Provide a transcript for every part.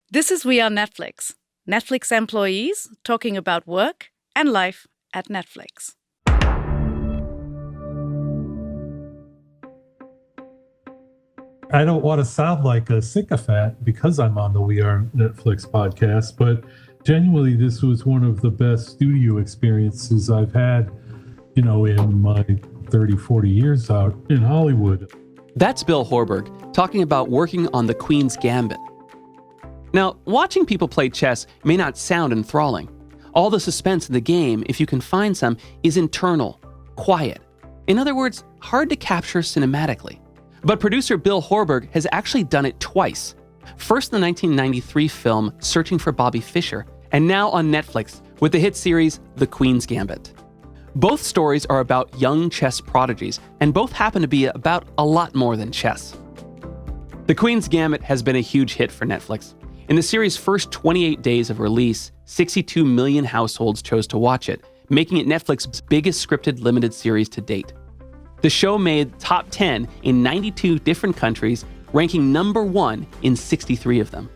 This is We Are Netflix, Netflix employees talking about work and life at Netflix. I don't want to sound like a sycophant because I'm on the WeAreNetflix podcast, but genuinely, this was one of the best studio experiences I've had, in my 30, 40 years out in Hollywood. That's Bill Horberg talking about working on The Queen's Gambit. Now, watching people play chess may not sound enthralling. All the suspense in the game, if you can find some, is internal, quiet. In other words, hard to capture cinematically. But producer Bill Horberg has actually done it twice. First in the 1993 film Searching for Bobby Fischer, and now on Netflix with the hit series The Queen's Gambit. Both stories are about young chess prodigies, and both happen to be about a lot more than chess. The Queen's Gambit has been a huge hit for Netflix. In the series' first 28 days of release, 62 million households chose to watch it, making it Netflix's biggest scripted limited series to date. The show made top 10 in 92 different countries, ranking number 1 in 63 of them.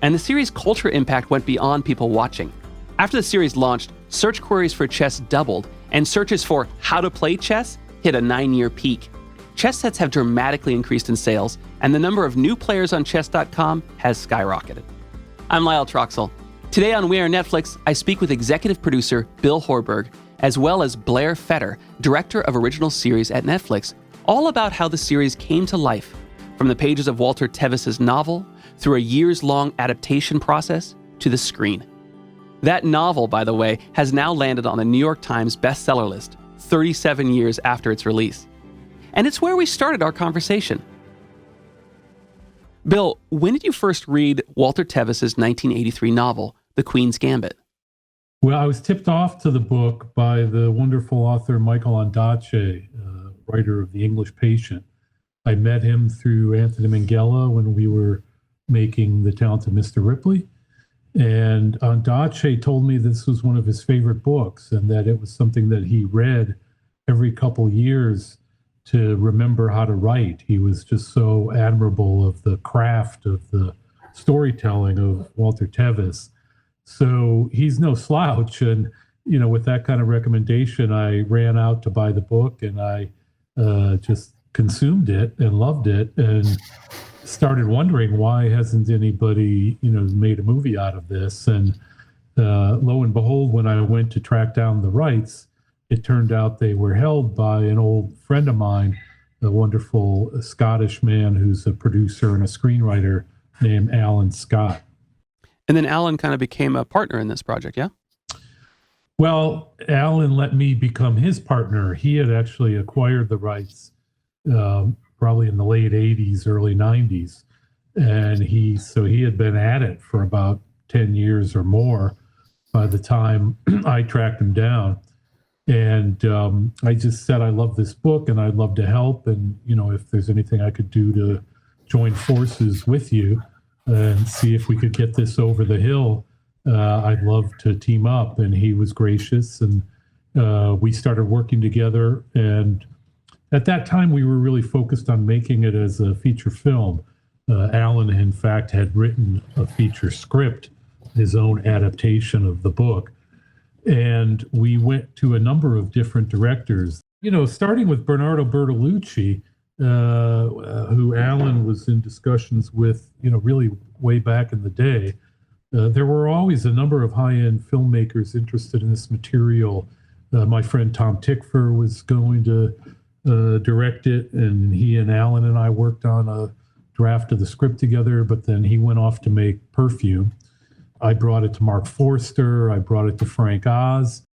And the series' culture impact went beyond people watching. After the series launched, search queries for chess doubled, and searches for how to play chess hit a 9-year peak. Chess sets have dramatically increased in sales, and the number of new players on chess.com has skyrocketed. I'm Lyle Troxell. Today on We Are Netflix, I speak with executive producer Bill Horberg, as well as Blair Fetter, director of original series at Netflix, all about how the series came to life, from the pages of Walter Tevis's novel, through a years-long adaptation process, to the screen. That novel, by the way, has now landed on the New York Times bestseller list 37 years after its release. And it's where we started our conversation. Bill, when did you first read Walter Tevis's 1983 novel, The Queen's Gambit? Well, I was tipped off to the book by the wonderful author Michael Ondaatje, writer of The English Patient. I met him through Anthony Minghella when we were making The Talented Mr. Ripley. And Ondaatje told me this was one of his favorite books and that it was something that he read every couple years to remember how to write. He was just so admirable of the craft of the storytelling of Walter Tevis. So he's no slouch. And, with that kind of recommendation, I ran out to buy the book and I just consumed it and loved it and started wondering why hasn't anybody, made a movie out of this. And lo and behold, when I went to track down the rights, it turned out they were held by an old friend of mine, a wonderful Scottish man who's a producer and a screenwriter named Alan Scott. And then Alan kind of became a partner in this project, yeah? Well, Alan let me become his partner. He had actually acquired the rights probably in the late 80s, early 90s. And he had been at it for about 10 years or more by the time I tracked him down. And I just said, I love this book and I'd love to help. And, if there's anything I could do to join forces with you and see if we could get this over the hill, I'd love to team up. And he was gracious. And we started working together. And at that time, we were really focused on making it as a feature film. Alan, in fact, had written a feature script, his own adaptation of the book. And we went to a number of different directors, starting with Bernardo Bertolucci, who Alan was in discussions with, really way back in the day. There were always a number of high-end filmmakers interested in this material. My friend Tom Tickfer was going to direct it, and he and Alan and I worked on a draft of the script together, but then he went off to make Perfume. I brought it to Mark Forster, I brought it to Frank Oz,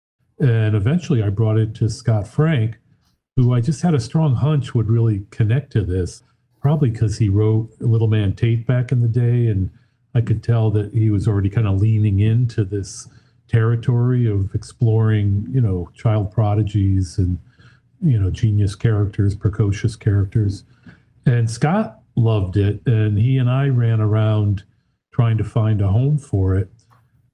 and eventually I brought it to Scott Frank, who I just had a strong hunch would really connect to this, probably because he wrote Little Man Tate back in the day, and I could tell that he was already kind of leaning into this territory of exploring, child prodigies and genius characters, precocious characters. And Scott loved it, and he and I ran around trying to find a home for it.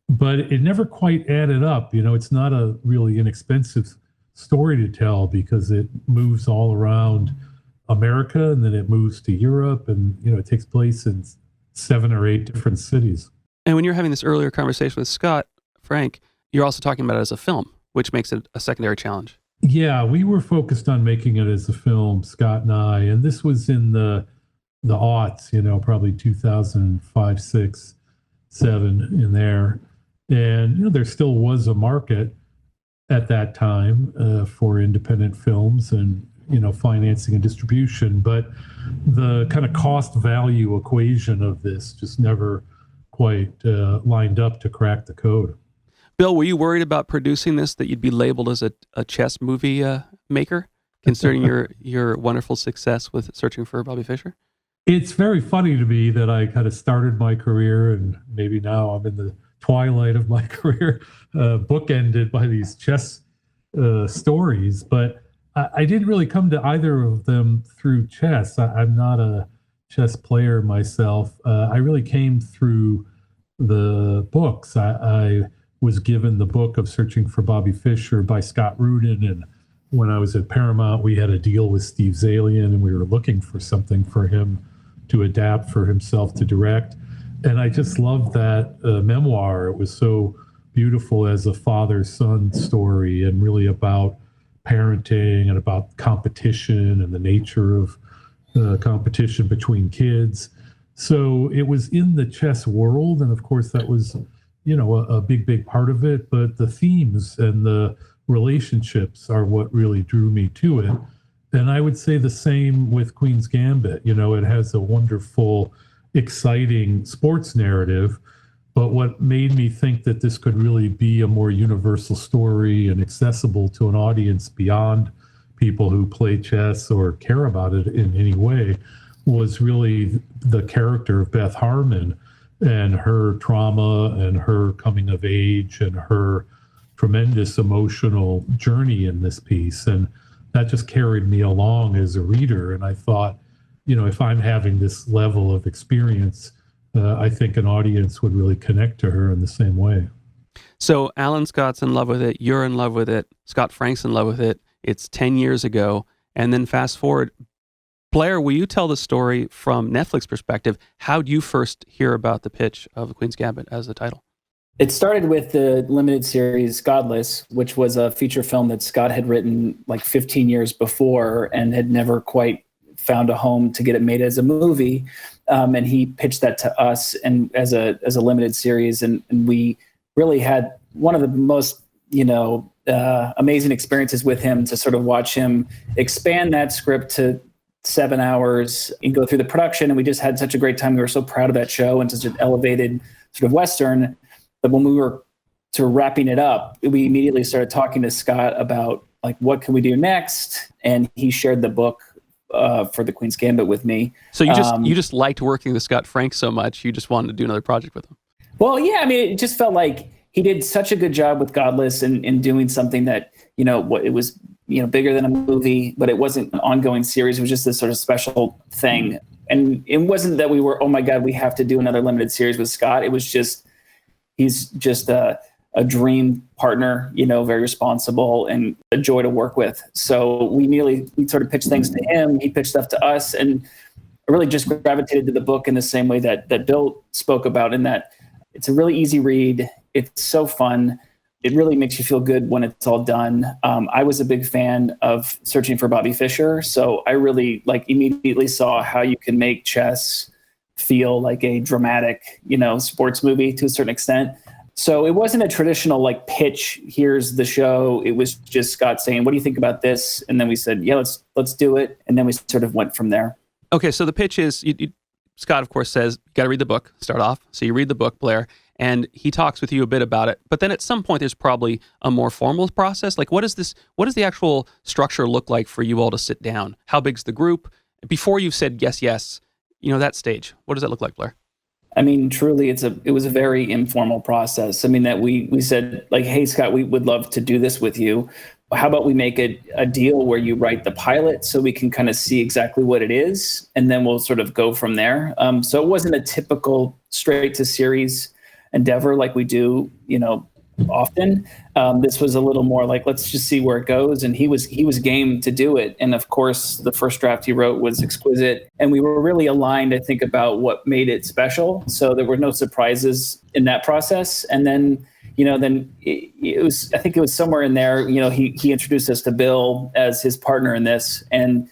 But it never quite added up. It's not a really inexpensive story to tell because it moves all around America, and then it moves to Europe, and it takes place in 7 or 8 different cities. And when you're having this earlier conversation with Scott, Frank, you're also talking about it as a film, which makes it a secondary challenge. Yeah, we were focused on making it as a film, Scott and I, and this was in the aughts, probably 2005, 6, 7 in there. And, there still was a market at that time for independent films and, financing and distribution. But the kind of cost value equation of this just never quite lined up to crack the code. Bill, were you worried about producing this, that you'd be labeled as a chess movie maker, considering your wonderful success with Searching for Bobby Fischer? It's very funny to me that I kind of started my career, and maybe now I'm in the twilight of my career, bookended by these chess stories. But I didn't really come to either of them through chess. I'm not a chess player myself. I really came through the books. I was given the book of Searching for Bobby Fischer by Scott Rudin. And when I was at Paramount, we had a deal with Steve Zalian, and we were looking for something for him to adapt, for himself to direct. And I just loved that memoir. It was so beautiful as a father-son story, and really about parenting and about competition and the nature of competition between kids. So it was in the chess world. And of course, that was a big part of it, but the themes and the relationships are what really drew me to it. And I would say the same with Queen's Gambit. It has a wonderful, exciting sports narrative, but what made me think that this could really be a more universal story and accessible to an audience beyond people who play chess or care about it in any way was really the character of Beth Harmon and her trauma and her coming of age and her tremendous emotional journey in this piece. And that just carried me along as a reader. And I thought, if I'm having this level of experience, I think an audience would really connect to her in the same way. So Alan Scott's in love with it. You're in love with it. Scott Frank's in love with it. It's 10 years ago. And then fast forward, Blair, will you tell the story from Netflix perspective? How did you first hear about the pitch of Queen's Gambit as the title? It started with the limited series Godless, which was a feature film that Scott had written like 15 years before and had never quite found a home to get it made as a movie. And he pitched that to us and as a limited series. And we really had one of the most, amazing experiences with him, to sort of watch him expand that script to 7 hours and go through the production. And we just had such a great time. We were so proud of that show and such an elevated sort of Western. But when we were sort of wrapping it up, we immediately started talking to Scott about like, what can we do next? And he shared the book for the Queen's Gambit with me. So you just liked working with Scott Frank so much, you just wanted to do another project with him. Well, yeah, I mean, it just felt like he did such a good job with Godless and doing something that, it was, bigger than a movie, but it wasn't an ongoing series. It was just this sort of special thing. And it wasn't that we were, oh my God, we have to do another limited series with Scott. It was just, he's just a dream partner, very responsible and a joy to work with. So we sort of pitched things to him. He pitched stuff to us, and I really just gravitated to the book in the same way that Bill spoke about, in that it's a really easy read. It's so fun. It really makes you feel good when it's all done. I was a big fan of Searching for Bobby Fischer, so I really immediately saw how you can make chess feel like a dramatic, sports movie to a certain extent. So it wasn't a traditional pitch, here's the show. It was just Scott saying, what do you think about this? And then we said, yeah, let's do it. And then we sort of went from there. Okay, so the pitch is, Scott, of course, says, you got to read the book, start off. So you read the book, Blair, and he talks with you a bit about it. But then at some point, there's probably a more formal process. What does the actual structure look like for you all to sit down? How big's the group? Before you've said yes, that stage, what does that look like, Blair? I mean, truly, it was a very informal process. I mean, that we said, hey, Scott, we would love to do this with you. How about we make a deal where you write the pilot so we can kind of see exactly what it is, and then we'll sort of go from there. So it wasn't a typical straight to series endeavor like we do, often. This was a little more like, let's just see where it goes. And he was game to do it. And of course, the first draft he wrote was exquisite. And we were really aligned, I think, about what made it special. So there were no surprises in that process. And then, it was, I think it was somewhere in there, he introduced us to Bill as his partner in this. And,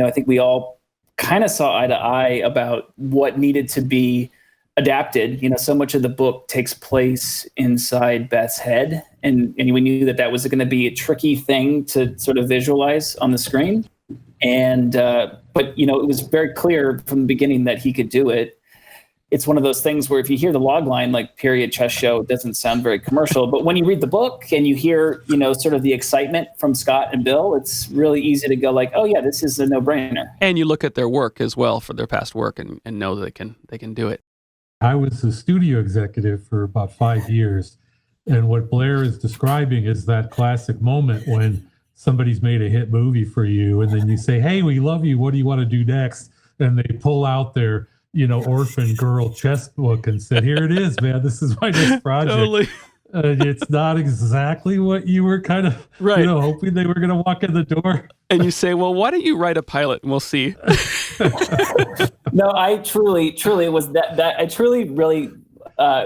I think we all kind of saw eye to eye about what needed to be adapted. So much of the book takes place inside Beth's head. And we knew that was going to be a tricky thing to sort of visualize on the screen. And, but, it was very clear from the beginning that he could do it. It's one of those things where if you hear the log line, like period chess show, it doesn't sound very commercial. But when you read the book and you hear, sort of the excitement from Scott and Bill, it's really easy to go like, oh yeah, this is a no-brainer. And you look at their work as well for their past work and know that they can do it. I was a studio executive for about 5 years. And what Blair is describing is that classic moment when somebody's made a hit movie for you and then you say, hey, we love you. What do you want to do next? And they pull out their orphan girl chess book and said, here it is, man. This is my next project. Totally. It's not exactly what you were kind of, hoping they were going to walk in the door. And you say, well, why don't you write a pilot and we'll see. No, I truly, it was that I truly really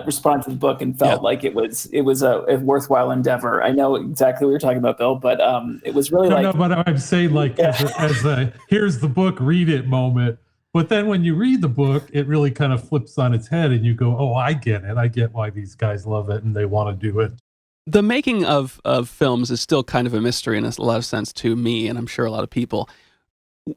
responded to the book and felt like it was a worthwhile endeavor. I know exactly what you're talking about, Bill, but it was really No, but I'm saying like as a here's the book, read it moment. But then when you read the book, it really kind of flips on its head and you go, oh, I get it. I get why these guys love it and they want to do it. The making of films is still kind of a mystery in a lot of sense to me, and I'm sure a lot of people.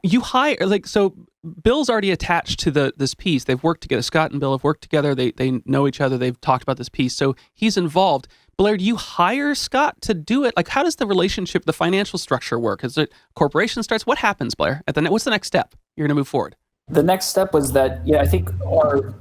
You hire, so Bill's already attached to this piece. They've worked together. Scott and Bill have worked together. They know each other. They've talked about this piece. So he's involved. Blair, do you hire Scott to do it? Like, how does the relationship, the financial structure work? Is it corporation starts? What happens, Blair? What's the next step? You're going to move forward. The next step was that, I think our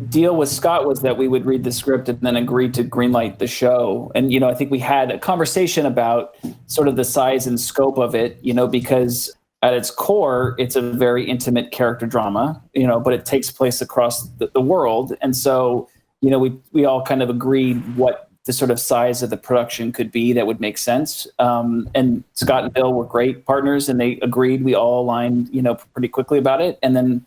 deal with Scott was that we would read the script and then agree to greenlight the show. And, I think we had a conversation about sort of the size and scope of it, because at its core, it's a very intimate character drama, but it takes place across the world. And so, we all kind of agreed what the sort of size of the production could be that would make sense. And Scott and Bill were great partners and they agreed. We all aligned, pretty quickly about it. And then,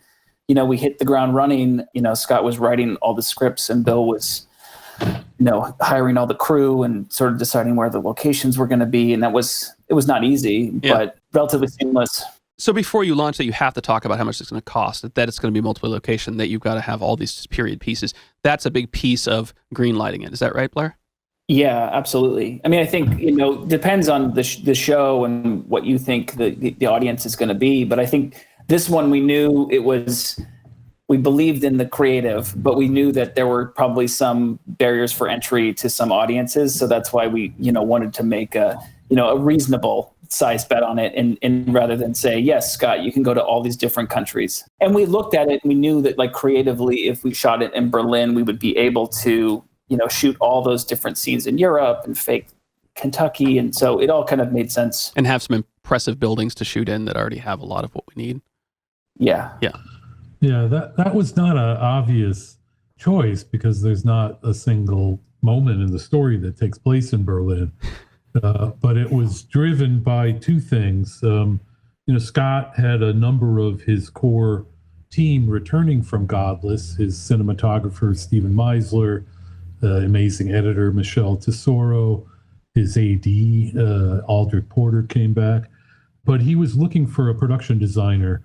we hit the ground running. Scott was writing all the scripts and Bill was, hiring all the crew and sort of deciding where the locations were going to be. And it was not easy, but relatively seamless. So before you launch that, you have to talk about how much it's going to cost, that it's going to be multiple location, that you've got to have all these period pieces. That's a big piece of greenlighting it. Is that right, Blair? Yeah, absolutely. I mean, I think, depends on the show and what you think the audience is going to be. But I think this one, we knew we believed in the creative, but we knew that there were probably some barriers for entry to some audiences. So that's why we, wanted to make a reasonable size bet on it. And rather than say, yes, Scott, you can go to all these different countries. And we looked at it and we knew that like creatively, if we shot it in Berlin, we would be able to, shoot all those different scenes in Europe and fake Kentucky. And so it all kind of made sense. And have some impressive buildings to shoot in that already have a lot of what we need. Yeah. Yeah. Yeah, that was not an obvious choice because there's not a single moment in the story that takes place in Berlin. But it was driven by two things. Scott had a number of his core team returning from Godless, his cinematographer, Stephen Meisler, amazing editor, Michelle Tesoro, his AD, Aldrich Porter came back. But he was looking for a production designer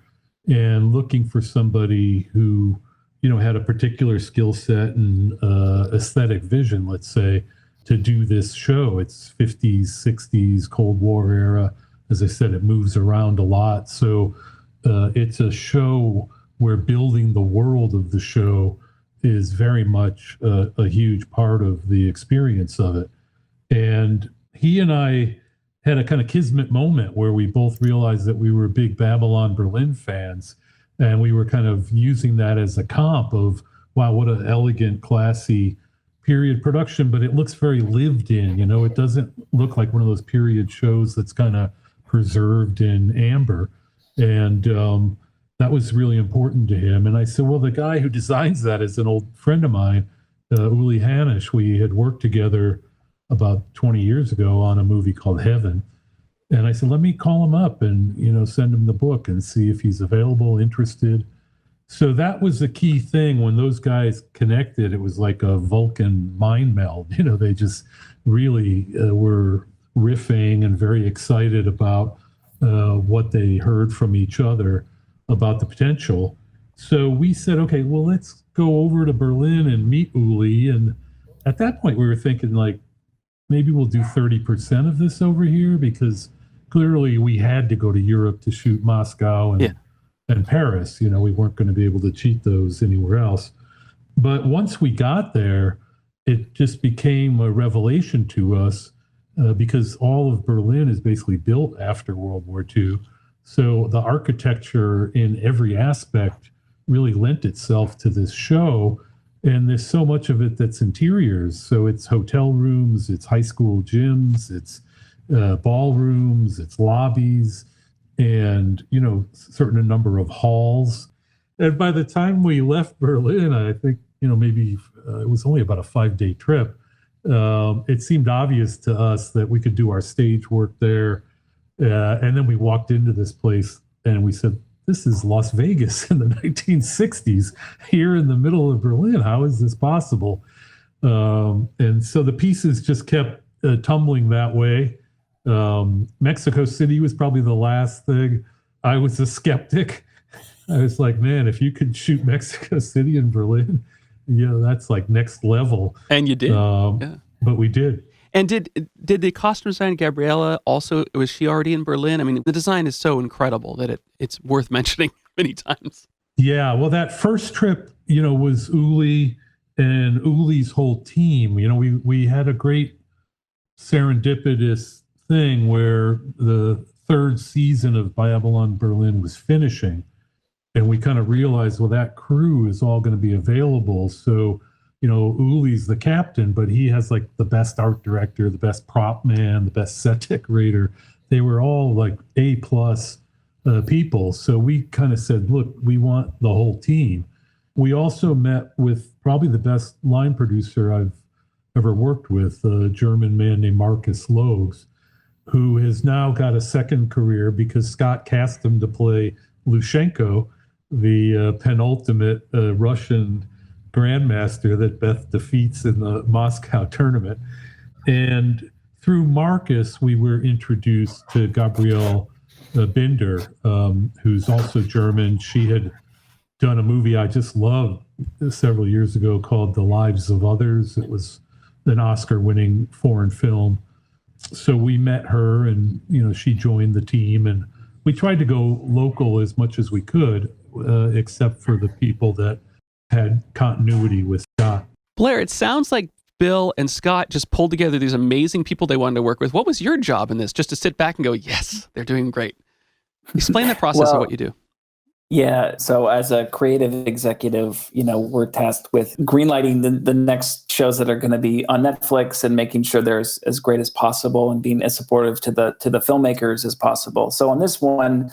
and looking for somebody who, had a particular skill set and aesthetic vision, let's say, to do this show. It's 50s, 60s, Cold War era. As I said, it moves around a lot. So it's a show where building the world of the show is very much a huge part of the experience of it. And he and I had a kind of kismet moment where we both realized that we were big Babylon Berlin fans. And we were kind of using that as a comp of, wow, what an elegant, classy period production, but it looks very lived in, it doesn't look like one of those period shows that's kind of preserved in amber. And that was really important to him. And I said, well, the guy who designs that is an old friend of mine, Uli Hanisch. We had worked together about 20 years ago on a movie called Heaven. And I said, let me call him up and, send him the book and see if he's available, interested. So that was the key thing when those guys connected. It was like a Vulcan mind meld. They just really were riffing and very excited about what they heard from each other about the potential. So we said, okay, well, let's go over to Berlin and meet Uli. And at that point, we were thinking like, maybe we'll do 30% of this over here, because clearly we had to go to Europe to shoot Moscow and Paris. We weren't going to be able to cheat those anywhere else. But once we got there, it just became a revelation to us because all of Berlin is basically built after World War II. So the architecture in every aspect really lent itself to this show. And there's so much of it that's interiors. So it's hotel rooms, it's high school gyms, it's ballrooms, it's lobbies, and certain number of halls. And by the time we left Berlin, I think maybe it was only about a 5-day trip. It seemed obvious to us that we could do our stage work there, and then we walked into this place and we said, this is Las Vegas in the 1960s, here in the middle of Berlin. How is this possible? And so the pieces just kept tumbling that way. Mexico City was probably the last thing. I was a skeptic. I was like, man, if you could shoot Mexico City and Berlin, that's like next level. And you did. But we did. And did the costume designer Gabriella also, was she already in Berlin? I mean, the design is so incredible that it's worth mentioning many times. Yeah, well, that first trip, was Uli and Uli's whole team. We had a great serendipitous thing where the third season of Babylon Berlin was finishing, and we kind of realized, well, that crew is all going to be available. So, Uli's the captain, but he has like the best art director, the best prop man, the best set decorator. They were all like A+ people. So we kind of said, look, we want the whole team. We also met with probably the best line producer I've ever worked with, a German man named Markus Logs, who has now got a second career because Scott cast him to play Lushenko, the penultimate Russian grandmaster that Beth defeats in the Moscow tournament. And through Marcus, we were introduced to Gabrielle Binder, who's also German. She had done a movie I just loved several years ago called The Lives of Others. It was an Oscar-winning foreign film. So we met her, and she joined the team, and we tried to go local as much as we could, except for the people that had continuity with Scott. Blair, it sounds like Bill and Scott just pulled together these amazing people they wanted to work with. What was your job in this? Just to sit back and go, yes, they're doing great. Explain the process of what you do. Yeah. So as a creative executive, we're tasked with greenlighting the next shows that are going to be on Netflix and making sure they're as great as possible and being as supportive to the filmmakers as possible. So on this one,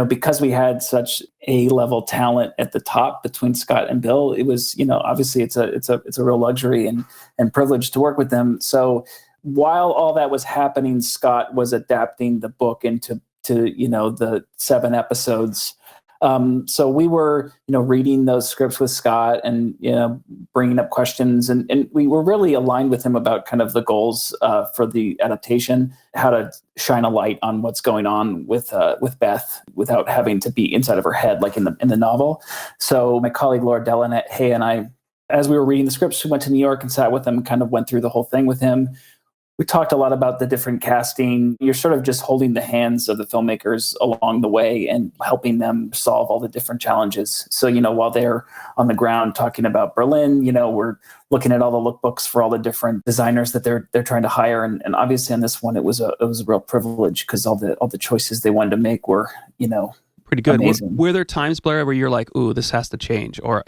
because we had such A-level talent at the top between Scott and Bill, it was, obviously it's a real luxury and privilege to work with them. So while all that was happening, Scott was adapting the book into the 7 episodes. So we were, reading those scripts with Scott and, bringing up questions, and we were really aligned with him about kind of the goals for the adaptation, how to shine a light on what's going on with Beth without having to be inside of her head, like in the novel. So my colleague Laura Delanet and I, as we were reading the scripts, we went to New York and sat with him and kind of went through the whole thing with him. We talked a lot about the different casting. You're sort of just holding the hands of the filmmakers along the way and helping them solve all the different challenges. So, while they're on the ground talking about Berlin, we're looking at all the lookbooks for all the different designers that they're trying to hire. And obviously on this one, it was a real privilege because all the choices they wanted to make were, pretty good. Amazing. Were there times, Blair, where you're like, ooh, this has to change? Or,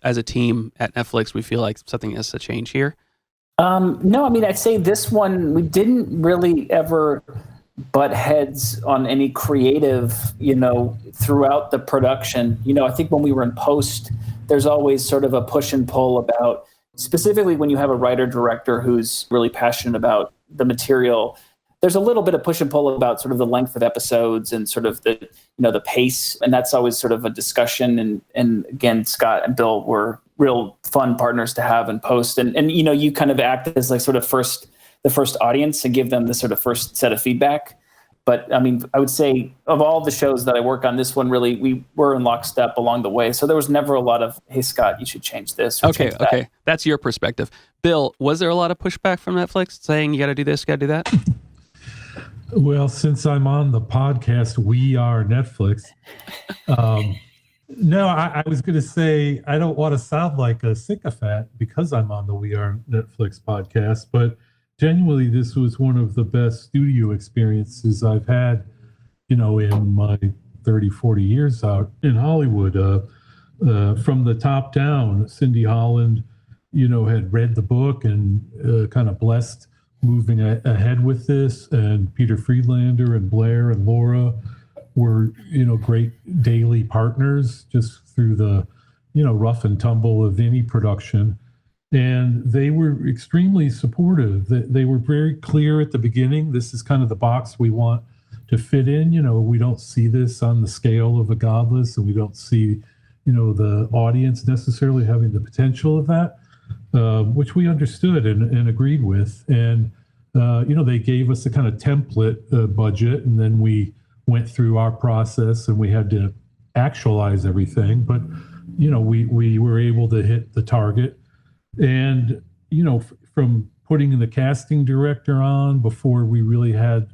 as a team at Netflix, we feel like something has to change here? No, I'd say this one, we didn't really ever butt heads on any creative, throughout the production. I think when we were in post, there's always sort of a push and pull about, specifically when you have a writer-director who's really passionate about the material, there's a little bit of push and pull about sort of the length of episodes and sort of the, the pace. And that's always sort of a discussion. And again, Scott and Bill were real fun partners to have in post. And you kind of act as like sort of the first audience and give them the sort of first set of feedback. But I mean, I would say of all the shows that I work on, this one really, we were in lockstep along the way. So there was never a lot of, hey, Scott, you should change this. Or change that. Okay. That's your perspective. Bill, was there a lot of pushback from Netflix saying you got to do this, you got to do that? Well, since I'm on the podcast, WeAreNetflix. No, I was going to say, I don't want to sound like a sycophant because I'm on the WeAreNetflix podcast, but genuinely, this was one of the best studio experiences I've had, in my 30, 40 years out in Hollywood. From the top down, Cindy Holland, had read the book and kind of blessed moving ahead with this. And Peter Friedlander and Blair and Laura were, great daily partners just through the, rough and tumble of any production. And they were extremely supportive. They were very clear at the beginning. This is kind of the box we want to fit in. We don't see this on the scale of a Godless, and we don't see, the audience necessarily having the potential of that, which we understood and agreed with. And, they gave us a kind of template budget, and then we went through our process and we had to actualize everything. But, we were able to hit the target. And, from putting the casting director on before we really had,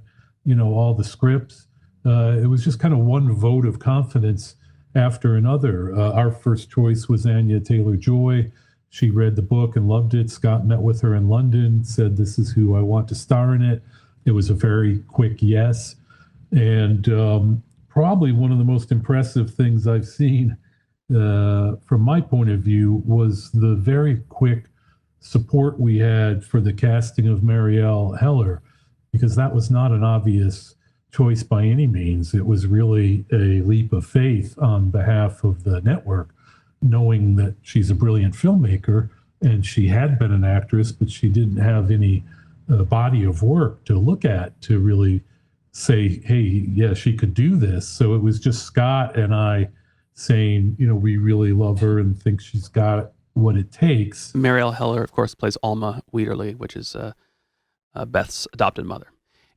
all the scripts, it was just kind of one vote of confidence after another. Our first choice was Anya Taylor-Joy. She read the book and loved it. Scott met with her in London, said, "This is who I want to star in it." It was a very quick yes. And probably one of the most impressive things I've seen from my point of view was the very quick support we had for the casting of Marielle Heller, because that was not an obvious choice by any means. It was really a leap of faith on behalf of the network, knowing that she's a brilliant filmmaker and she had been an actress, but she didn't have any body of work to look at to really say, hey, yeah, she could do this. So it was just Scott and I saying, we really love her and think she's got what it takes. Marielle Heller, of course, plays Alma Wheaterly, which is Beth's adopted mother.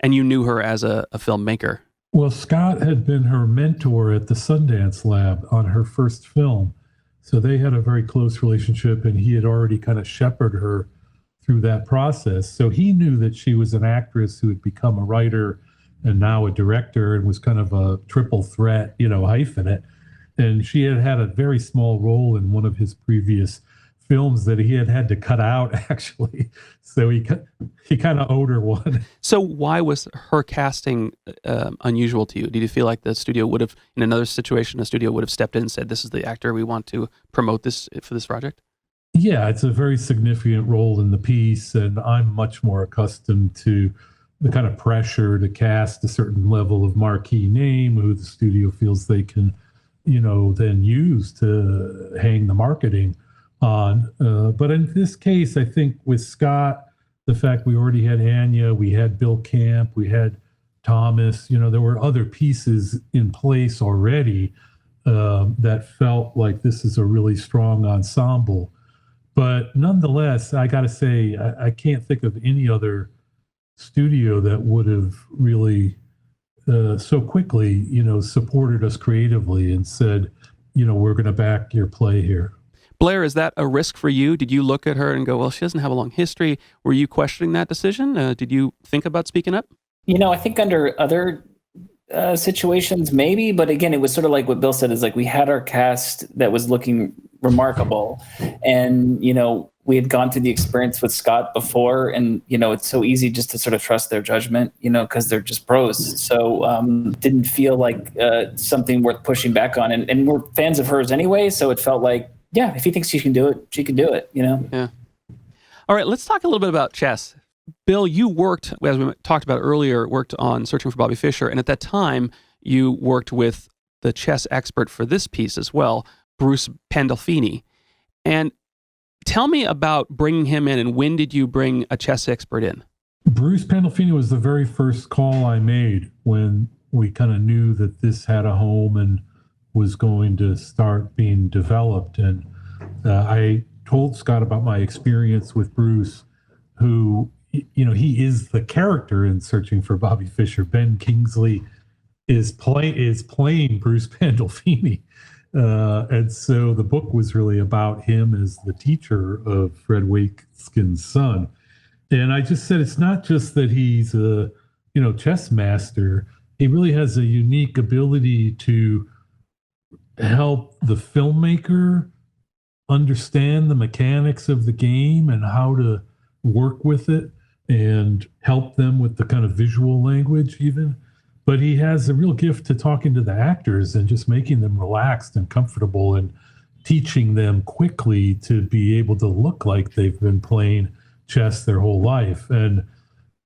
And you knew her as a filmmaker. Well, Scott had been her mentor at the Sundance Lab on her first film. So they had a very close relationship, and he had already kind of shepherded her through that process. So he knew that she was an actress who had become a writer and now a director, and was kind of a triple threat, hyphenate. And she had a very small role in one of his previous films that he had to cut out, actually. So he kind of owed her one. So why was her casting unusual to you? Did you feel like the studio would have, in another situation, a studio would have stepped in and said, "This is the actor we want to promote this for this project"? Yeah, it's a very significant role in the piece, and I'm much more accustomed to the kind of pressure to cast a certain level of marquee name who the studio feels they can, then use to hang the marketing on. But in this case, I think with Scott, the fact we already had Anya, we had Bill Camp, we had Thomas, there were other pieces in place already that felt like this is a really strong ensemble. But nonetheless, I got to say, I can't think of any other studio that would have really so quickly, supported us creatively and said, we're going to back your play here. Blair, is that a risk for you? Did you look at her and go, well, she doesn't have a long history? Were you questioning that decision? Did you think about speaking up? I think under other situations, maybe. But again, it was sort of like what Bill said, is like we had our cast that was looking remarkable. And, we had gone through the experience with Scott before, and, it's so easy just to sort of trust their judgment, because they're just pros. So didn't feel like something worth pushing back on. And we're fans of hers anyway. So it felt like, yeah, if he thinks she can do it, she can do it, Yeah. All right, let's talk a little bit about chess. Bill, you worked, as we talked about earlier, worked on Searching for Bobby Fischer. And at that time, you worked with the chess expert for this piece as well, Bruce Pandolfini. And Tell me about bringing him in, and when did you bring a chess expert in? Bruce Pandolfini was the very first call I made when we kind of knew that this had a home and was going to start being developed. And I told Scott about my experience with Bruce, who, he is the character in Searching for Bobby Fischer. Ben Kingsley is playing Bruce Pandolfini. And so the book was really about him as the teacher of Fred Wakeskin's son. And I just said, it's not just that he's a, chess master. He really has a unique ability to help the filmmaker understand the mechanics of the game and how to work with it and help them with the kind of visual language even. But he has a real gift to talking to the actors and just making them relaxed and comfortable and teaching them quickly to be able to look like they've been playing chess their whole life. And,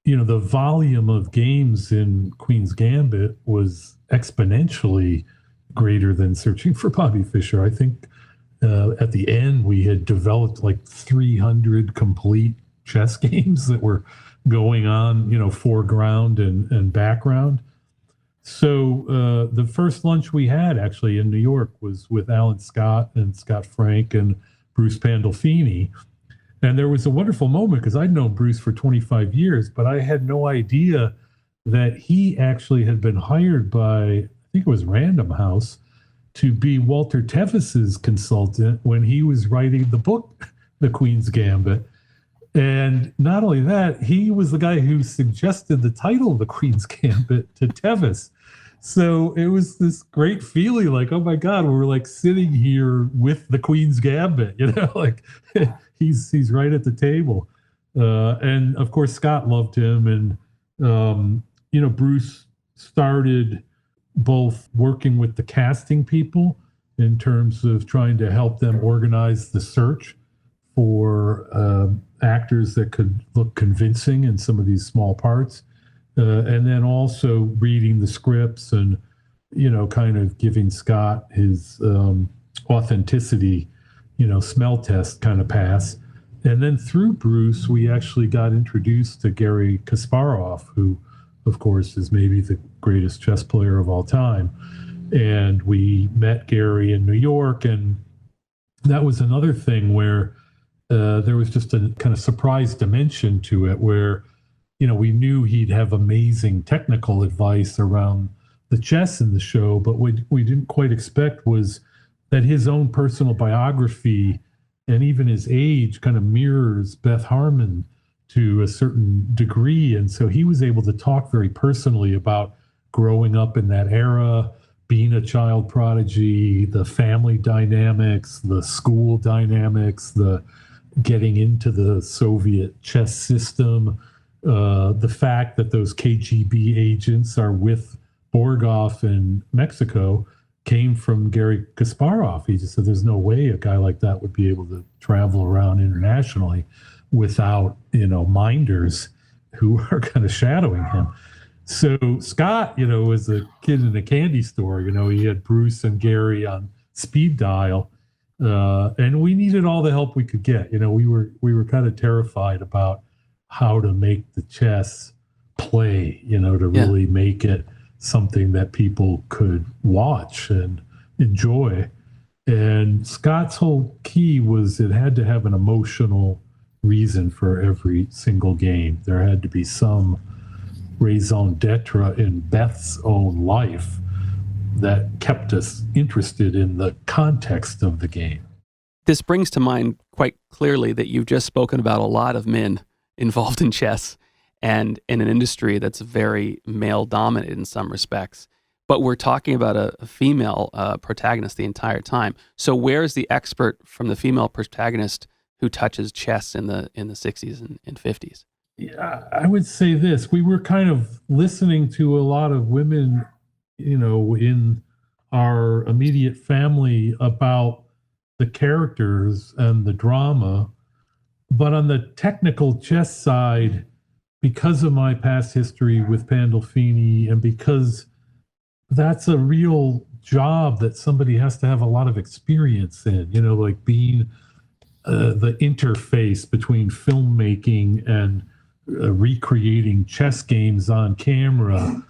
the volume of games in Queen's Gambit was exponentially greater than Searching for Bobby Fischer. I think at the end, we had developed like 300 complete chess games that were going on, foreground and background. So the first lunch we had actually in New York was with Alan Scott and Scott Frank and Bruce Pandolfini. And there was a wonderful moment because I'd known Bruce for 25 years, but I had no idea that he actually had been hired by, I think it was Random House, to be Walter Tevis's consultant when he was writing the book, The Queen's Gambit. And not only that, he was the guy who suggested the title of The Queen's Gambit to Tevis. So it was this great feeling like, oh my God, we're like sitting here with The Queen's Gambit, like he's right at the table. And of course, Scott loved him. And, Bruce started both working with the casting people in terms of trying to help them organize the search for actors that could look convincing in some of these small parts. And then also reading the scripts and, kind of giving Scott his authenticity, smell test kind of pass. And then through Bruce, we actually got introduced to Garry Kasparov, who, of course, is maybe the greatest chess player of all time. And we met Garry in New York. And that was another thing where there was just a kind of surprise dimension to it where, we knew he'd have amazing technical advice around the chess in the show, but what we didn't quite expect was that his own personal biography and even his age kind of mirrors Beth Harmon to a certain degree. And so he was able to talk very personally about growing up in that era, being a child prodigy, the family dynamics, the school dynamics, the getting into the Soviet chess system, the fact that those KGB agents are with Borgov in Mexico came from Garry Kasparov. He just said there's no way a guy like that would be able to travel around internationally without, minders who are kind of shadowing him. So Scott, was a kid in a candy store. He had Bruce and Garry on speed dial, and we needed all the help we could get. We were kind of terrified about how to make the chess play, to really make it something that people could watch and enjoy. And Scott's whole key was it had to have an emotional reason for every single game. There had to be some raison d'etre in Beth's own life that kept us interested in the context of the game. This brings to mind quite clearly that you've just spoken about a lot of men involved in chess and in an industry that's very male-dominated in some respects. But we're talking about a female protagonist the entire time. So where's the expert from the female protagonist who touches chess in the 60s and 50s? Yeah, I would say this. We were kind of listening to a lot of women, in our immediate family about the characters and the drama. But on the technical chess side, because of my past history with Pandolfini and because that's a real job that somebody has to have a lot of experience in, like being the interface between filmmaking and recreating chess games on camera.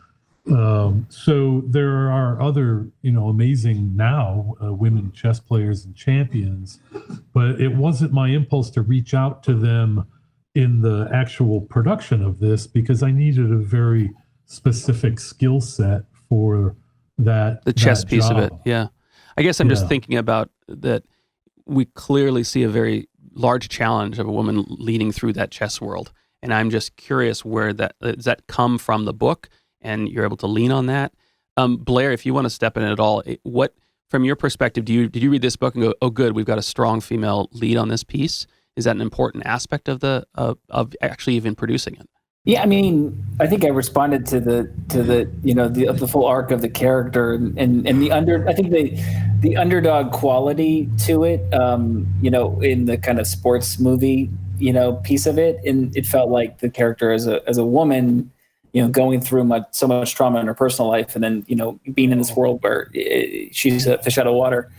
So there are other, amazing now women chess players and champions, but it wasn't my impulse to reach out to them in the actual production of this because I needed a very specific skill set for that. The chess that piece job. of it. Yeah. I guess I'm just thinking about that. We clearly see a very large challenge of a woman leading through that chess world. And I'm just curious does that come from the book and you're able to lean on that? Blair, if you want to step in at all, what, from your perspective, did you read this book and go, oh, good, we've got a strong female lead on this piece? Is that an important aspect of of actually even producing it? Yeah, I mean, I think I responded to the full arc of the character and I think the underdog quality to it, in the kind of sports movie, piece of it, and it felt like the character as a woman, going through so much trauma in her personal life, and then being in this world where she's a fish out of water.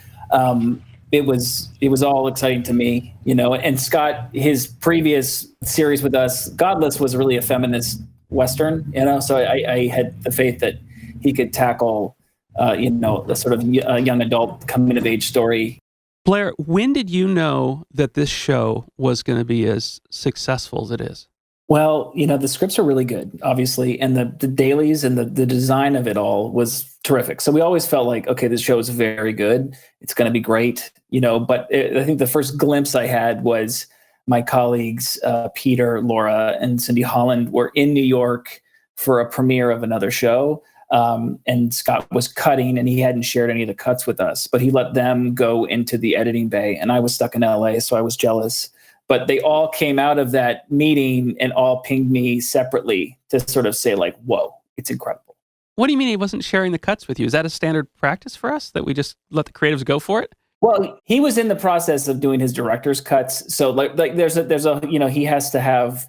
It was all exciting to me, and Scott, his previous series with us, Godless, was really a feminist Western, so I had the faith that he could tackle, the sort of young adult coming of age story. Blair, when did you know that this show was going to be as successful as it is? Well, the scripts are really good, obviously, and the dailies and the design of it all was terrific. So we always felt like, okay, this show is very good. It's going to be great, but I think the first glimpse I had was my colleagues, Peter, Laura, and Cindy Holland were in New York for a premiere of another show. And Scott was cutting and he hadn't shared any of the cuts with us, but he let them go into the editing bay. And I was stuck in LA, so I was jealous. But they all came out of that meeting and all pinged me separately to sort of say like, whoa, it's incredible. What do you mean he wasn't sharing the cuts with you? Is that a standard practice for us, that we just let the creatives go for it? Well, he was in the process of doing his director's cuts. So like there's a he has to have,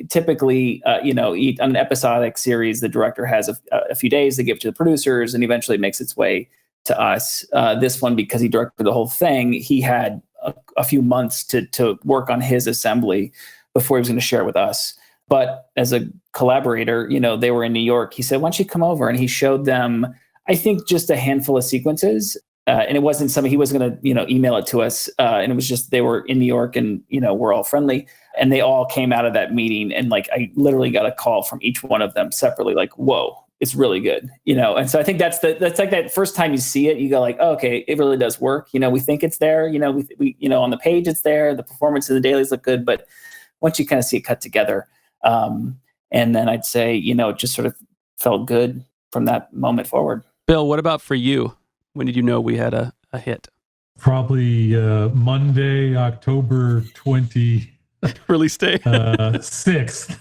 typically, on an episodic series, the director has a few days to give to the producers and eventually it makes its way to us. This one, because he directed the whole thing, he had a few months to work on his assembly before he was going to share it with us. But as a collaborator, they were in New York. He said, why don't you come over? And he showed them, I think, just a handful of sequences. And it wasn't something he was going to, email it to us. And it was just, they were in New York and, we're all friendly. And they all came out of that meeting. And like, I literally got a call from each one of them separately, like, whoa, it's really good, And so I think that's like that first time you see it, you go like, oh, okay, it really does work. We think it's there, we on the page it's there. The performance in the dailies look good, but once you kind of see it cut together, and then I'd say, it just sort of felt good from that moment forward. Bill, what about for you? When did you know we had a hit? Probably Monday, October 20. Release day. 6th.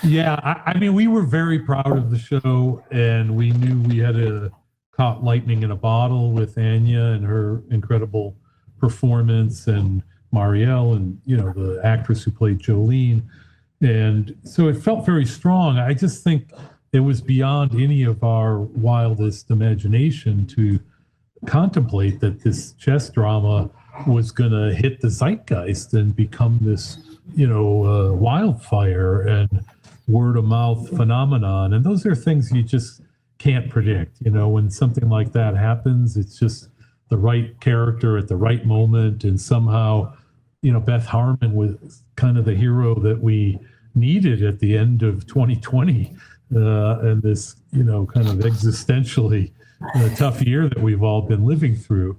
Yeah, I mean, we were very proud of the show, and we knew we had caught lightning in a bottle with Anya and her incredible performance, and Marielle, and the actress who played Jolene, and so it felt very strong. I just think it was beyond any of our wildest imagination to contemplate that this chess drama was going to hit the zeitgeist and become this, wildfire and word of mouth phenomenon. And those are things you just can't predict. When something like that happens, it's just the right character at the right moment. And somehow, Beth Harmon was kind of the hero that we needed at the end of 2020. And this, kind of existentially tough year that we've all been living through.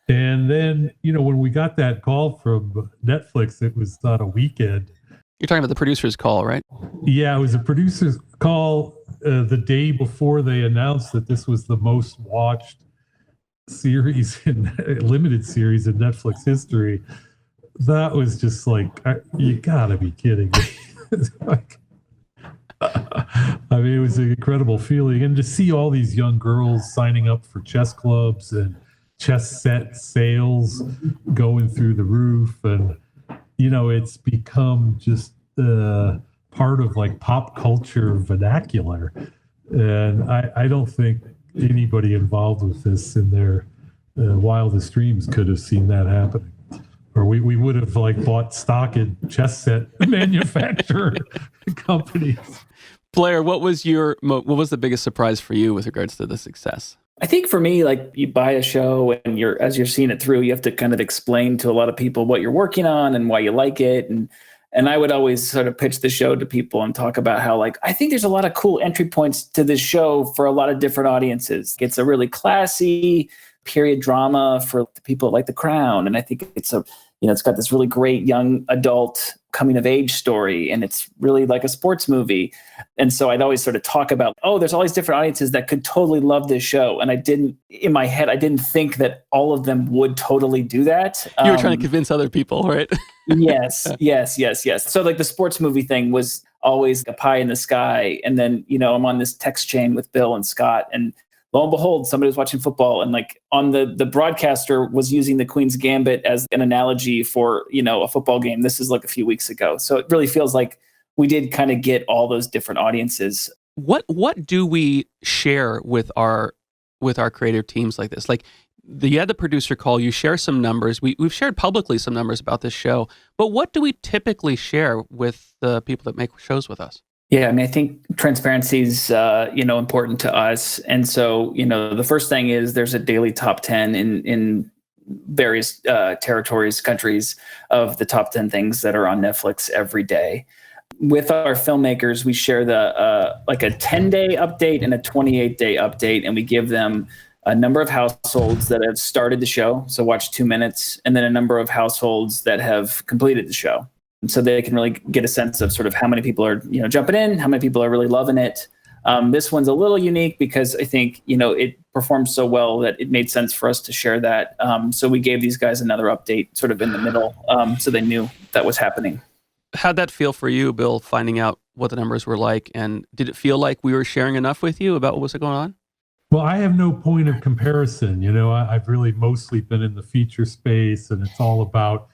And then, when we got that call from Netflix, it was on a weekend. You're talking about the producer's call, right? Yeah, it was a producer's call the day before they announced that this was the most watched series, limited series in Netflix history. That was just like, you gotta be kidding me. I mean, it was an incredible feeling. And to see all these young girls signing up for chess clubs and chess set sales going through the roof. And, it's become just part of like pop culture vernacular. And I don't think anybody involved with this in their wildest dreams could have seen that happening. or we would have like bought stock in chess set manufacturer companies. Blair, what was the biggest surprise for you with regards to the success? I think for me, like you buy a show and as you're seeing it through, you have to kind of explain to a lot of people what you're working on and why you like it. And I would always sort of pitch the show to people and talk about how, like, I think there's a lot of cool entry points to this show for a lot of different audiences. It's a really classy period drama for the people that like The Crown. And I think it's it's got this really great young adult coming of age story, and it's really like a sports movie. And so I'd always sort of talk about, there's all these different audiences that could totally love this show. And in my head, I didn't think that all of them would totally do that. You were trying to convince other people, right? Yes. So like the sports movie thing was always a pie in the sky. And then, I'm on this text chain with Bill and Scott, and lo and behold, somebody was watching football, and like on the broadcaster was using the Queen's Gambit as an analogy for, a football game. This is like a few weeks ago. So it really feels like we did kind of get all those different audiences. What do we share with our creative teams like this? Like you had the producer call, you share some numbers. We've shared publicly some numbers about this show, but what do we typically share with the people that make shows with us? Yeah, I mean, I think transparency is, important to us. And so, the first thing is there's a daily top 10 in various territories, countries, of the top 10 things that are on Netflix every day. With our filmmakers, we share like a 10-day update and a 28-day update, and we give them a number of households that have started the show, so watch 2 minutes, and then a number of households that have completed the show. And so they can really get a sense of sort of how many people are, jumping in, how many people are really loving it. This one's a little unique because I think, it performed so well that it made sense for us to share that. So we gave these guys another update sort of in the middle, so they knew that was happening. How'd that feel for you, Bill, finding out what the numbers were like? And did it feel like we were sharing enough with you about what was going on? Well, I have no point of comparison. I've really mostly been in the feature space, and it's all about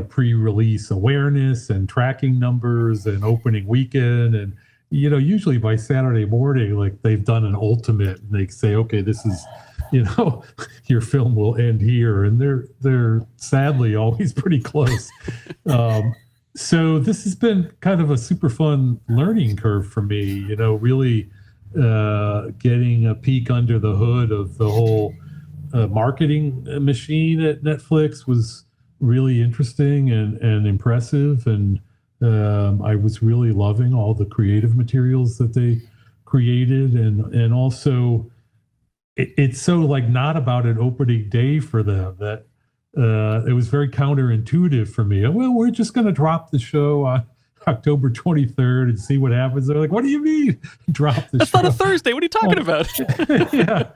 pre-release awareness and tracking numbers and opening weekend. And, usually by Saturday morning, like they've done an ultimate and they say, okay, this is, your film will end here. And they're sadly always pretty close. So this has been kind of a super fun learning curve for me, really getting a peek under the hood of the whole marketing machine at Netflix was really interesting and impressive, and I was really loving all the creative materials that they created, and also it's so like not about an opening day for them that it was very counterintuitive for me. Well, we're just going to drop the show on October 23rd and see what happens. They're like, what do you mean drop the That's show? not a Thursday. What are you talking about? Yeah.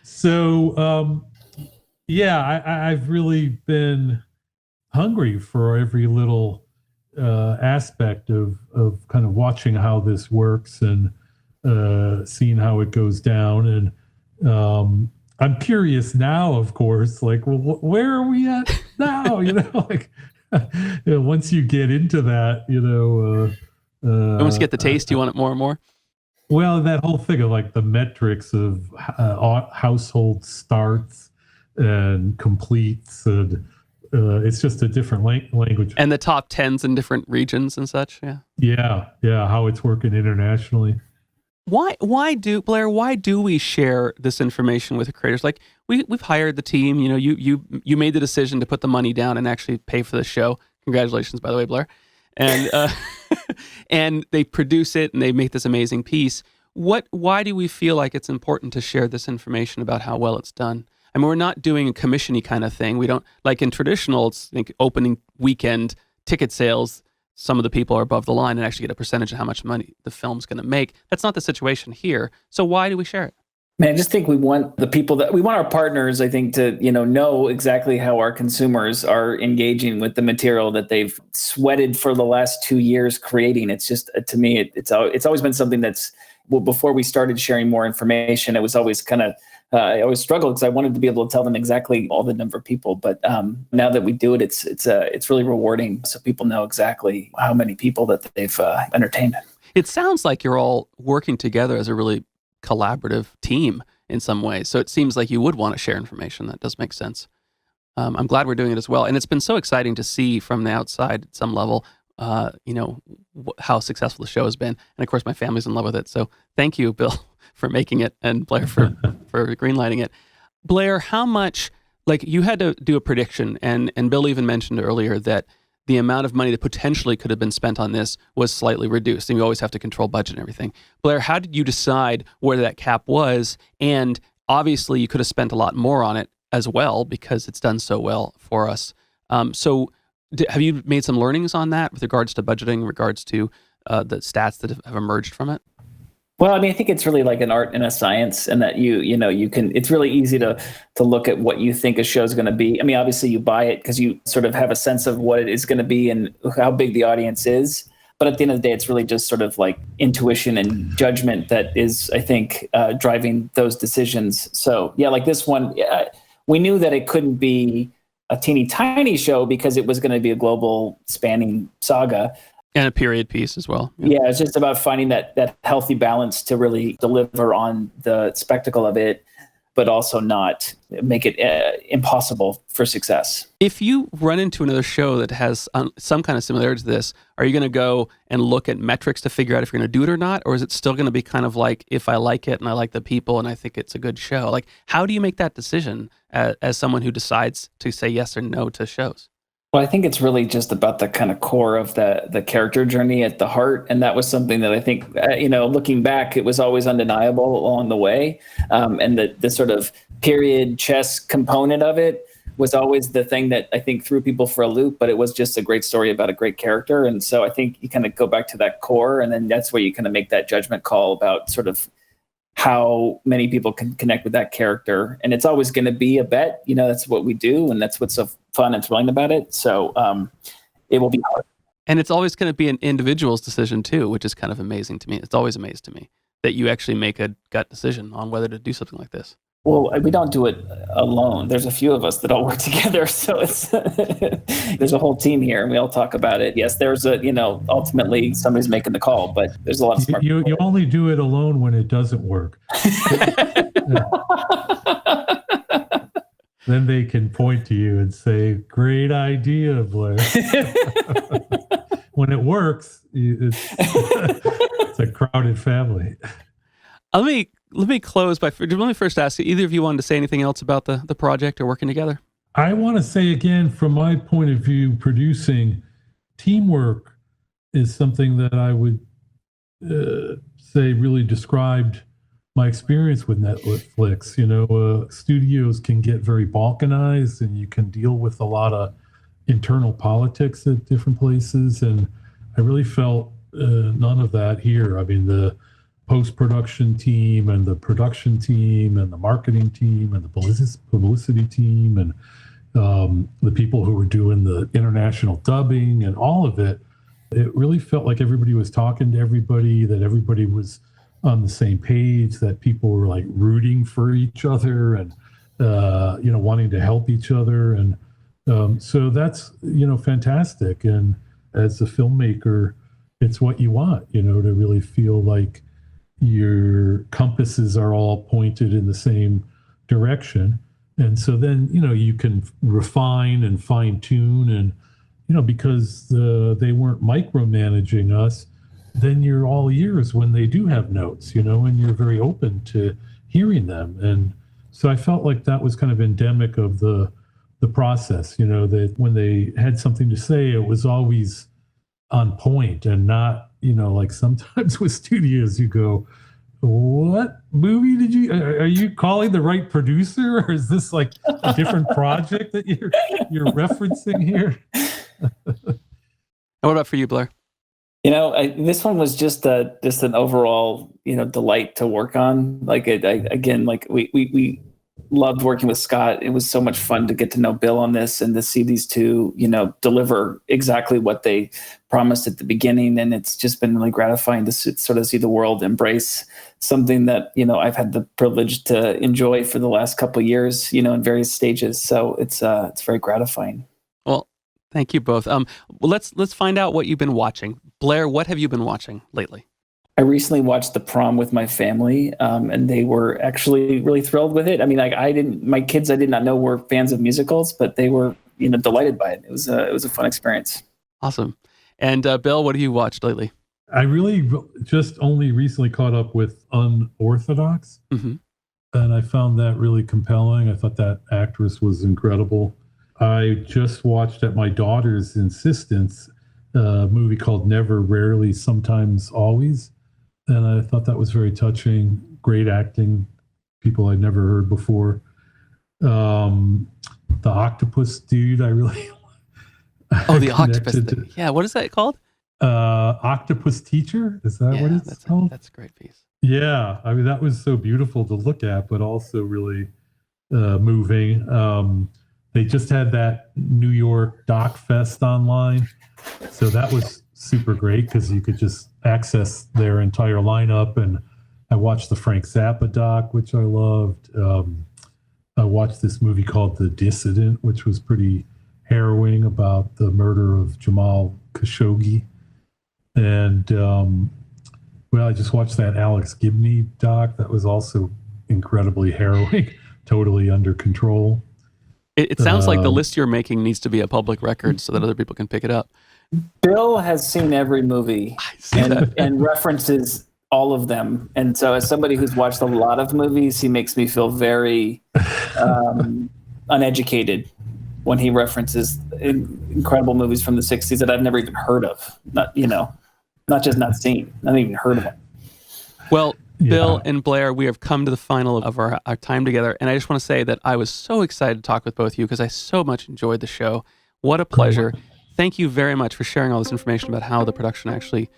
So I've really been hungry for every little aspect of kind of watching how this works and seeing how it goes down. And I'm curious now, of course, like, well, where are we at now? Once you get into that, once you get the taste, you want it more and more? Well, that whole thing of like the metrics of household starts and completes, and it's just a different language. And the top 10s in different regions and such, yeah. Yeah, how it's working internationally. Why do we share this information with the creators? Like we've hired the team, you made the decision to put the money down and actually pay for the show. Congratulations, by the way, Blair. And and they produce it and they make this amazing piece. Why do we feel like it's important to share this information about how well it's done? I mean, we're not doing a commission-y kind of thing. We don't, like in traditional, it's like opening weekend ticket sales, some of the people are above the line and actually get a percentage of how much money the film's going to make. That's not the situation here. So why do we share it? Man, I just think we want our partners, I think, to, know exactly how our consumers are engaging with the material that they've sweated for the last 2 years creating. It's just, to me, it's always been something that's, well, before we started sharing more information, it was always kind of, I always struggled because I wanted to be able to tell them exactly all the number of people. But now that we do it, it's really rewarding. So people know exactly how many people that they've entertained. It sounds like you're all working together as a really collaborative team in some ways. So it seems like you would want to share information. That does make sense. I'm glad we're doing it as well. And it's been so exciting to see from the outside at some level, how successful the show has been. And of course, my family's in love with it. So thank you, Bill, for making it, and Blair for greenlighting it. Blair, how much, like, you had to do a prediction, and Bill even mentioned earlier that the amount of money that potentially could have been spent on this was slightly reduced, and you always have to control budget and everything. Blair, how did you decide where that cap was? And obviously, you could have spent a lot more on it as well because it's done so well for us. Have you made some learnings on that with regards to budgeting, in regards to the stats that have emerged from it? Well, I mean, I think it's really like an art and a science, and that you can. It's really easy to look at what you think a show is going to be. I mean, obviously, you buy it because you sort of have a sense of what it is going to be and how big the audience is. But at the end of the day, it's really just sort of like intuition and judgment that is, I think, driving those decisions. So yeah, like this one, we knew that it couldn't be a teeny tiny show because it was going to be a global spanning saga. And a period piece as well. Yeah, it's just about finding that healthy balance to really deliver on the spectacle of it, but also not make it impossible for success. If you run into another show that has some kind of similarity to this, are you going to go and look at metrics to figure out if you're going to do it or not? Or is it still going to be kind of like, if I like it and I like the people and I think it's a good show? Like, how do you make that decision as someone who decides to say yes or no to shows? Well, I think it's really just about the kind of core of the character journey at the heart. And that was something that I think, looking back, it was always undeniable along the way. And the sort of period chess component of it was always the thing that I think threw people for a loop, but it was just a great story about a great character. And so I think you kind of go back to that core, and then that's where you kind of make that judgment call about sort of how many people can connect with that character. And it's always going to be a bet. That's what we do, and that's what's so fun and thrilling about it. So it will be hard. And it's always going to be an individual's decision too, which is kind of amazing to me. It's always amazed to me that you actually make a gut decision on whether to do something like this. Well, we don't do it alone. There's a few of us that all work together. So it's there's a whole team here, and we all talk about it. Yes, there's ultimately somebody's making the call, but there's a lot of smart people. You only do it alone when it doesn't work. Then they can point to you and say, "Great idea, Blair." When it works, it's a crowded family. Let me close let me first ask you, either of you wanted to say anything else about the project or working together? I want to say again, from my point of view, producing, teamwork is something that I would say really described my experience with Netflix. Studios can get very balkanized, and you can deal with a lot of internal politics at different places. And I really felt none of that here. I mean, the post-production team and the production team and the marketing team and the publicity team and the people who were doing the international dubbing and all of it, it really felt like everybody was talking to everybody, that everybody was on the same page, that people were like rooting for each other and, wanting to help each other. And so that's, fantastic. And as a filmmaker, it's what you want, to really feel like your compasses are all pointed in the same direction. And so then, you can refine and fine tune, and, because they weren't micromanaging us, then you're all ears when they do have notes, and you're very open to hearing them. And so I felt like that was kind of endemic of the process, that when they had something to say, it was always on point and not, like sometimes with studios, you go, what movie did are you calling the right producer, or is this like a different project that you're referencing here? And what about for you, Blair? This one was just an overall, delight to work on. Like we loved working with Scott. It was so much fun to get to know Bill on this and to see these two, deliver exactly what they promised at the beginning. And it's just been really gratifying to sort of see the world embrace something that, I've had the privilege to enjoy for the last couple of years, in various stages. So it's very gratifying. Well, thank you both. Well, let's find out what you've been watching. Blair, what have you been watching lately? I recently watched The Prom with my family, and they were actually really thrilled with it. I mean, like my kids I did not know were fans of musicals, but they were, delighted by it. It was a fun experience. Awesome. And Bill, what have you watched lately? I really just only recently caught up with Unorthodox, and I found that really compelling. I thought that actress was incredible. I just watched, at my daughter's insistence, a movie called Never, Rarely, Sometimes, Always, and I thought that was very touching. Great acting, people I'd never heard before. The octopus dude, I really the octopus thing. Yeah, what is that called? Octopus Teacher, is that what it's called? That's a great piece. Yeah, I mean, that was so beautiful to look at, but also really moving. They just had that New York Doc Fest online, so that was super great because you could just access their entire lineup. And I watched the Frank Zappa doc, which I loved. I watched this movie called The Dissident, which was pretty harrowing, about the murder of Jamal Khashoggi. And I just watched that Alex Gibney doc. That was also incredibly harrowing, totally under control. It sounds like the list you're making needs to be a public record so that other people can pick it up. Bill has seen every movie and references all of them. And so as somebody who's watched a lot of movies, he makes me feel very uneducated when he references incredible movies from the 60s that I've never even heard of. Not just not seen, not even heard of them. Well, Bill and Blair, we have come to the final of our time together. And I just want to say that I was so excited to talk with both of you because I so much enjoyed the show. What a pleasure. Thank you very much for sharing all this information about how the production actually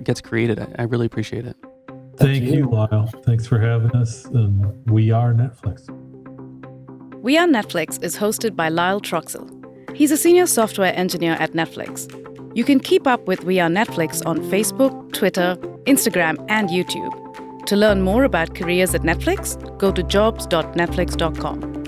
gets created. I really appreciate it. Thank you, Lyle. Thanks for having us. And We Are Netflix. We Are Netflix is hosted by Lyle Troxell. He's a senior software engineer at Netflix. You can keep up with We Are Netflix on Facebook, Twitter, Instagram, and YouTube. To learn more about careers at Netflix, go to jobs.netflix.com.